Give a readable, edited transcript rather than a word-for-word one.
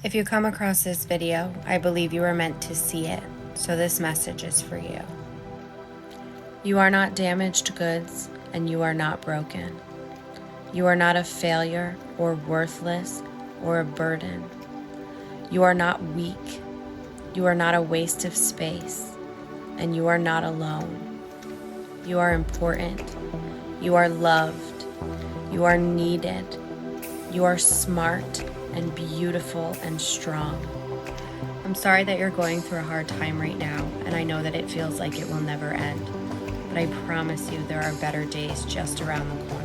If you come across this video, I believe you were meant to see it, so this message is for you. You are not damaged goods, and you are not broken. You are not a failure or worthless or a burden. You are not weak. You are not a waste of space, and you are not alone. You are important. You are loved. You are needed. You are smart and beautiful and strong. I'm sorry that you're going through a hard time right now, and I know that it feels like it will never end. But I promise you there are better days just around the corner.